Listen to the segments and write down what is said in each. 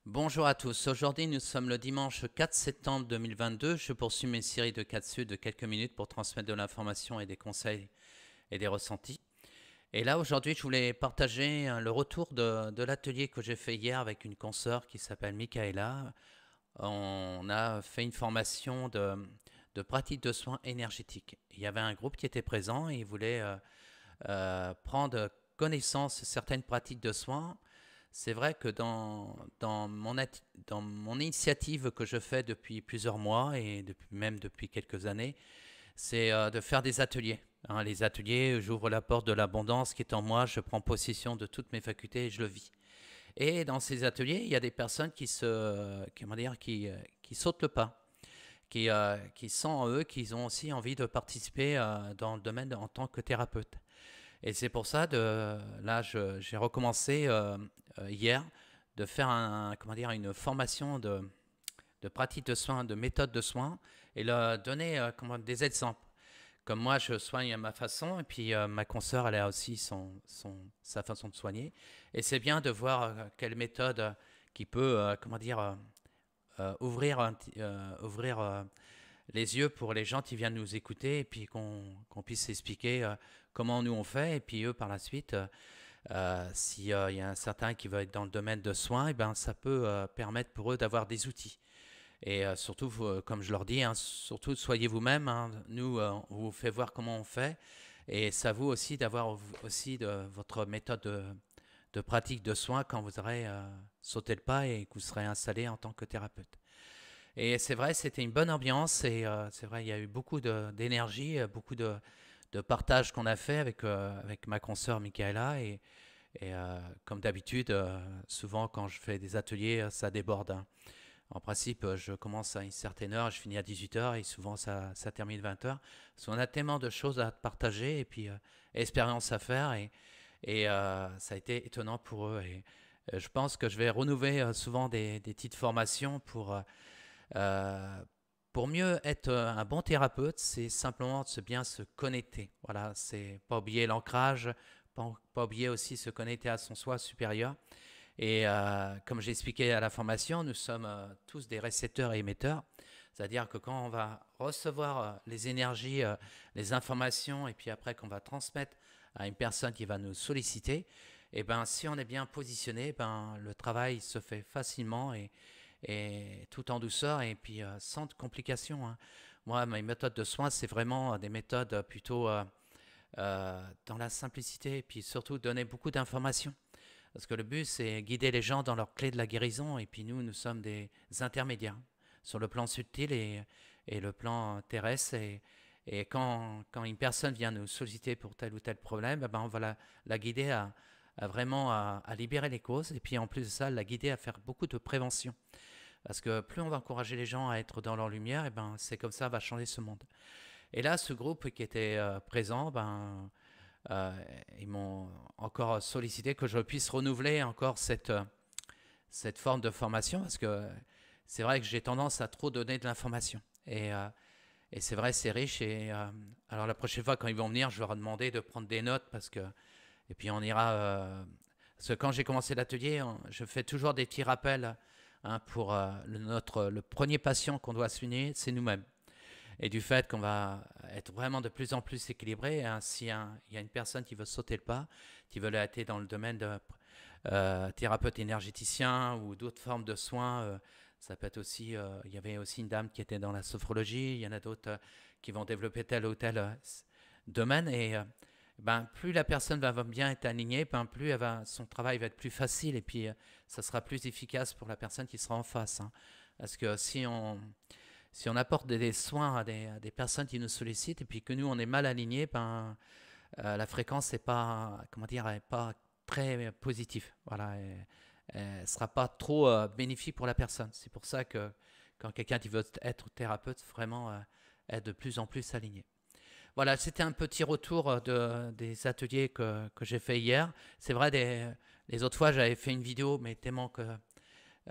Bonjour à tous. Aujourd'hui, nous sommes le dimanche 4 septembre 2022. Je poursuis mes séries de 4 Sud de quelques minutes pour transmettre de l'information et des conseils et des ressentis. Et là, aujourd'hui, je voulais partager le retour de l'atelier que j'ai fait hier avec une consoeur qui s'appelle Michaela. On a fait une formation de pratique de soins énergétiques. Il y avait un groupe qui était présent et il voulait prendre connaissance de certaines pratiques de soins. C'est vrai que dans mon initiative que je fais depuis plusieurs mois et même depuis quelques années, c'est de faire des ateliers. Hein, les ateliers, j'ouvre la porte de l'abondance qui est en moi, je prends possession de toutes mes facultés et je le vis. Et dans ces ateliers, il y a des personnes qui sautent le pas, qui sentent en eux qu'ils ont aussi envie de participer dans le domaine en tant que thérapeute. Et c'est pour ça, là, j'ai recommencé hier de faire une formation de pratique de soins, de méthode de soins, et leur donner des exemples. Comme moi, je soigne à ma façon, et puis ma consoeur, elle a aussi sa façon de soigner. Et c'est bien de voir quelle méthode qui peut, ouvrir les yeux pour les gens qui viennent nous écouter, et puis qu'on puisse expliquer comment nous on fait, et puis eux par la suite, s'il y a un certain qui veut être dans le domaine de soins, et ben, ça peut permettre pour eux d'avoir des outils. Et surtout, comme je leur dis, hein, surtout soyez vous-même. Hein. Nous, on vous fait voir comment on fait. Et ça vous aussi d'avoir aussi votre méthode de pratique de soins quand vous aurez sauté le pas et que vous serez installé en tant que thérapeute. Et c'est vrai, c'était une bonne ambiance et c'est vrai, il y a eu beaucoup d'énergie, beaucoup de partage qu'on a fait avec ma consoeur Michaela. Et comme d'habitude, souvent quand je fais des ateliers, ça déborde. Hein. En principe, je commence à une certaine heure, je finis à 18 heures et souvent ça termine 20 heures. Parce qu'on a tellement de choses à partager et puis expériences à faire et ça a été étonnant pour eux. Et je pense que je vais renouveler souvent des petites formations pour mieux être un bon thérapeute, c'est simplement de bien se connecter. Voilà, c'est pas oublier l'ancrage, pas oublier aussi se connecter à son soi supérieur. Et comme j'ai expliqué à la formation, nous sommes tous des récepteurs et émetteurs. C'est-à-dire que quand on va recevoir les énergies, les informations, et puis après qu'on va transmettre à une personne qui va nous solliciter, et ben si on est bien positionné, ben le travail se fait facilement et tout en douceur et puis sans complications. Hein. Moi, mes méthodes de soins, c'est vraiment des méthodes plutôt dans la simplicité et puis surtout donner beaucoup d'informations. Parce que le but, c'est guider les gens dans leur clé de la guérison et puis nous sommes des intermédiaires sur le plan subtil et le plan terrestre. Et quand une personne vient nous solliciter pour tel ou tel problème, eh ben on va la guider à vraiment à libérer les causes et puis en plus de ça, la guider à faire beaucoup de prévention. Parce que plus on va encourager les gens à être dans leur lumière, et ben c'est comme ça va changer ce monde. Et là, ce groupe qui était présent, euh, ils m'ont encore sollicité que je puisse renouveler encore cette forme de formation parce que c'est vrai que j'ai tendance à trop donner de l'information. Et c'est vrai, c'est riche. Et alors la prochaine fois, quand ils vont venir, je leur ai demandé de prendre des notes parce que et puis on ira. Parce que quand j'ai commencé l'atelier, je fais toujours des petits rappels hein, pour le premier patient qu'on doit soigner, c'est nous-mêmes. Et du fait qu'on va être vraiment de plus en plus équilibré, hein, si il y a une personne qui veut sauter le pas, qui veut aller dans le domaine de thérapeute énergéticien ou d'autres formes de soins, ça peut être aussi, il y avait aussi une dame qui était dans la sophrologie, il y en a d'autres qui vont développer tel ou tel domaine. Et ben, plus la personne va bien être alignée, ben, plus son travail va être plus facile et puis ça sera plus efficace pour la personne qui sera en face. Hein. Parce que si on apporte des soins à des personnes qui nous sollicitent et puis que nous on est mal aligné, ben la fréquence n'est pas, comment dire, est pas très positive. Voilà, elle sera pas trop bénéfique pour la personne. C'est pour ça que quand quelqu'un qui veut être thérapeute, vraiment est de plus en plus aligné. Voilà, c'était un petit retour des ateliers que j'ai fait hier. C'est vrai, les autres fois j'avais fait une vidéo, mais tellement que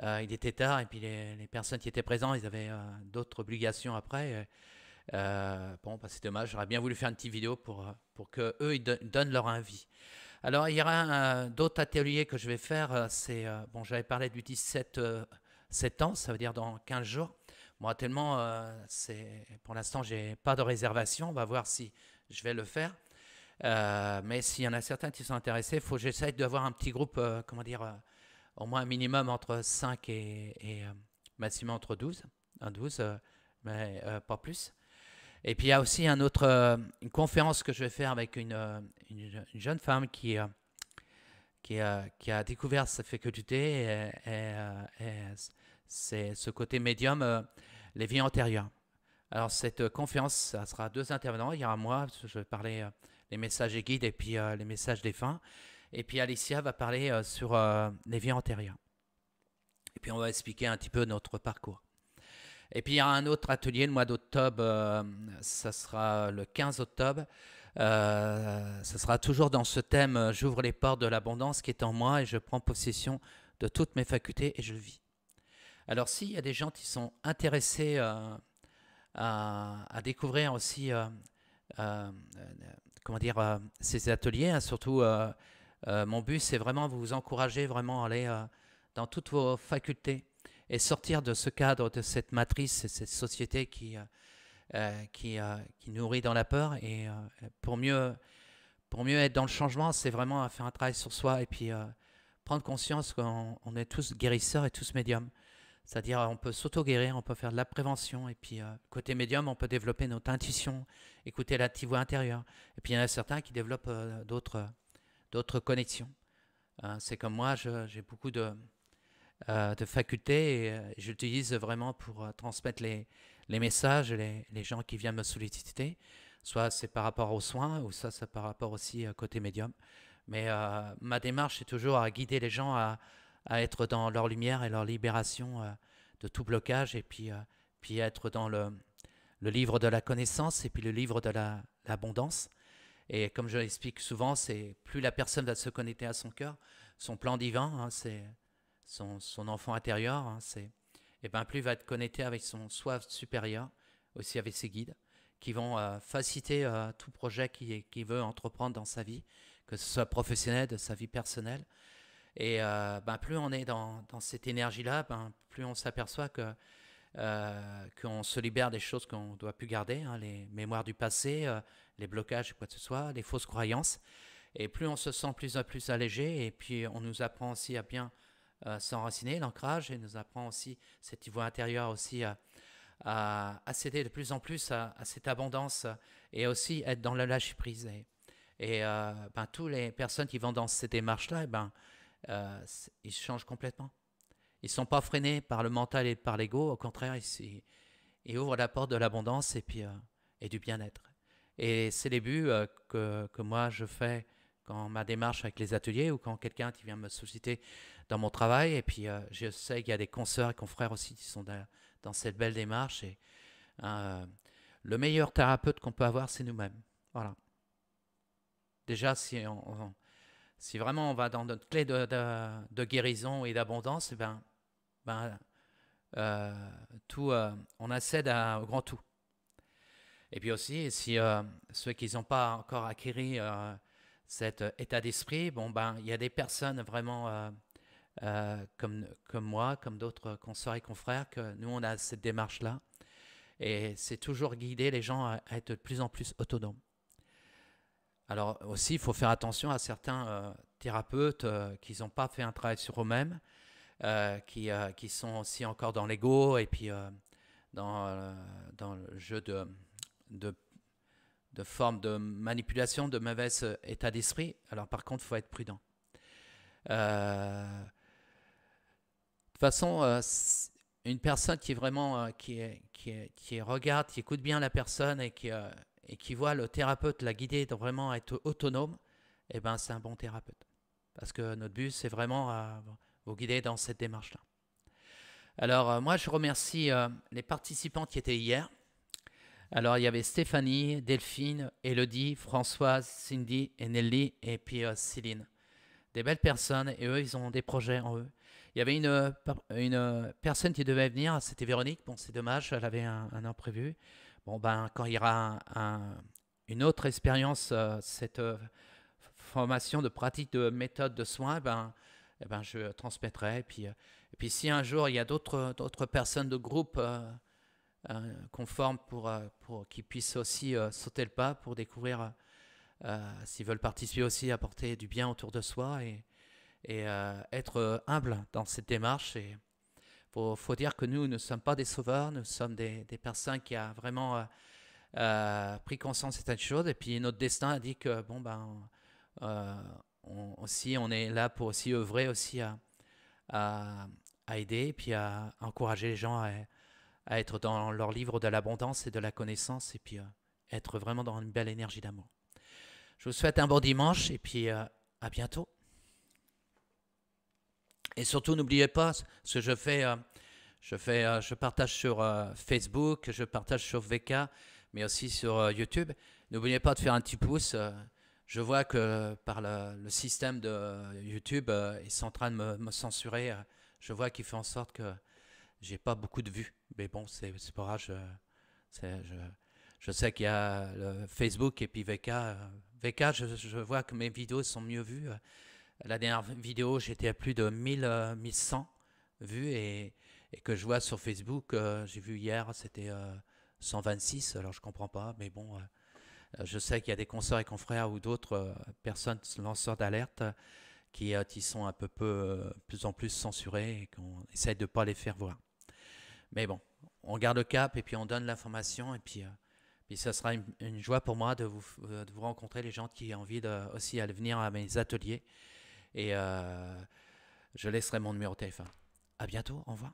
il était tard et puis les personnes qui étaient présentes, ils avaient d'autres obligations après. Bon, bah, c'est dommage. J'aurais bien voulu faire une petite vidéo pour que eux ils donnent leur avis. Alors, il y aura d'autres ateliers que je vais faire. Bon, j'avais parlé du 17 septembre, ça veut dire dans 15 jours. Moi, tellement, pour l'instant, j'ai pas de réservation. On va voir si je vais le faire. Mais s'il y en a certains qui sont intéressés, il faut que j'essaye d'avoir un petit groupe, comment dire, au moins un minimum entre 5 et maximum entre 12. Un 12, mais pas plus. Et puis il y a aussi une conférence que je vais faire avec une jeune femme qui a découvert sa faculté c'est ce côté médium, les vies antérieures. Alors cette conférence, ça sera 2 intervenants. Il y aura moi, je vais parler les messages et guides et puis les messages défunts. Et puis Alicia va parler sur les vies antérieures. Et puis on va expliquer un petit peu notre parcours. Et puis il y a un autre atelier le mois d'octobre, ça sera le 15 octobre. Ça sera toujours dans ce thème, j'ouvre les portes de l'abondance qui est en moi et je prends possession de toutes mes facultés et je vis. Alors s'il y a des gens qui sont intéressés à découvrir aussi comment dire, ces ateliers, hein, surtout mon but c'est vraiment vous encourager vraiment à aller dans toutes vos facultés et sortir de ce cadre, de cette matrice, cette société qui nourrit dans la peur. Et pour mieux être dans le changement, c'est vraiment faire un travail sur soi et puis prendre conscience qu'on est tous guérisseurs et tous médiums. C'est-à-dire on peut s'auto-guérir, on peut faire de la prévention et puis côté médium, on peut développer notre intuition, écouter la petite voix intérieure. Et puis il y en a certains qui développent d'autres connexions. C'est comme moi, j'ai beaucoup de facultés et j'utilise vraiment pour transmettre les messages, les gens qui viennent me solliciter. Soit c'est par rapport aux soins ou ça c'est par rapport aussi côté médium. Mais ma démarche est toujours à guider les gens à être dans leur lumière et leur libération de tout blocage et puis être dans le livre de la connaissance et puis le livre de l'abondance. Et comme je l'explique souvent, c'est plus la personne va se connecter à son cœur, son plan divin, hein, c'est son enfant intérieur, hein, et ben plus il va être connecté avec son soi supérieur, aussi avec ses guides, qui vont faciliter tout projet qu'il veut entreprendre dans sa vie, que ce soit professionnel, de sa vie personnelle. Et ben, plus on est dans cette énergie-là, ben, plus on s'aperçoit qu'on se libère des choses qu'on ne doit plus garder, hein, les mémoires du passé, les blocages, quoi que ce soit, les fausses croyances. Et plus on se sent plus en plus allégé, et puis on nous apprend aussi à bien s'enraciner, l'ancrage, et nous apprend aussi cette voie intérieure aussi à céder de plus en plus à cette abondance et aussi être dans le lâcher-prise. Et ben, toutes les personnes qui vont dans ces démarches-là, ben, ils changent complètement. Ils ne sont pas freinés par le mental et par l'ego, au contraire, ils ouvrent la porte de l'abondance et puis et du bien-être. Et c'est les buts que moi je fais quand ma démarche avec les ateliers ou quand quelqu'un qui vient me solliciter dans mon travail. Et puis je sais qu'il y a des consoeurs et confrères aussi qui sont dans cette belle démarche. Et le meilleur thérapeute qu'on peut avoir, c'est nous-mêmes. Voilà. Déjà, si vraiment on va dans notre clé de guérison et d'abondance, eh tout, on accède au grand tout. Et puis aussi, si ceux qui n'ont pas encore acquis cet état d'esprit, bon, ben, il y a des personnes vraiment comme moi, comme d'autres consoeurs et confrères, que nous, on a cette démarche-là. Et c'est toujours guider les gens à être de plus en plus autonomes. Alors aussi, il faut faire attention à certains thérapeutes qui n'ont pas fait un travail sur eux-mêmes, qui sont aussi encore dans l'ego et puis dans le jeu de forme de manipulation, de mauvais état d'esprit. Alors par contre, il faut être prudent. De toute façon, une personne qui est vraiment qui regarde, qui écoute bien la personne et qui voit le thérapeute la guider de vraiment être autonome, eh ben, c'est un bon thérapeute. Parce que notre but, c'est vraiment vous guider dans cette démarche-là. Alors, moi, je remercie les participants qui étaient hier. Alors, il y avait Stéphanie, Delphine, Elodie, Françoise, Cindy et Nelly, et puis Céline. Des belles personnes, et eux, ils ont des projets en eux. Il y avait une personne qui devait venir, c'était Véronique. Bon, c'est dommage, elle avait un imprévu. Bon, ben, quand il y aura une autre expérience, cette d'informations, de pratiques, de méthodes de soins, je transmettrai. Et puis si un jour il y a d'autres personnes de groupe qu'on forme pour qu'ils puissent aussi sauter le pas pour découvrir, s'ils veulent participer aussi, apporter du bien autour de soi et être humble dans cette démarche. Et faut dire que nous ne sommes pas des sauveurs, nous sommes des personnes qui ont vraiment pris conscience de certaines choses. Et puis notre destin a dit que on est là pour aussi œuvrer aussi à, à aider et puis à encourager les gens à être dans leur livre de l'abondance et de la connaissance et puis être vraiment dans une belle énergie d'amour. Je vous souhaite un bon dimanche et puis à bientôt. Et surtout, n'oubliez pas ce que je partage sur Facebook, je partage sur VK, mais aussi sur YouTube. N'oubliez pas de faire un petit pouce. Je vois que par le système de YouTube, ils sont en train de me censurer. Je vois qu'il fait en sorte que j'ai pas beaucoup de vues. Mais bon, c'est pas grave. Je sais qu'il y a le Facebook et puis VK. VK, je vois que mes vidéos sont mieux vues. La dernière vidéo, j'étais à plus de 1100 vues et que je vois sur Facebook, j'ai vu hier, c'était 126, alors je comprends pas, mais bon, je sais qu'il y a des consoeurs et confrères ou d'autres personnes, lanceurs d'alerte, qui sont un peu plus en plus censurés et qu'on essaie de ne pas les faire voir. Mais bon, on garde le cap et puis on donne l'information et puis ça sera une joie pour moi de vous rencontrer, les gens qui ont envie aussi aller venir à mes ateliers. Et je laisserai mon numéro de téléphone. À bientôt, au revoir.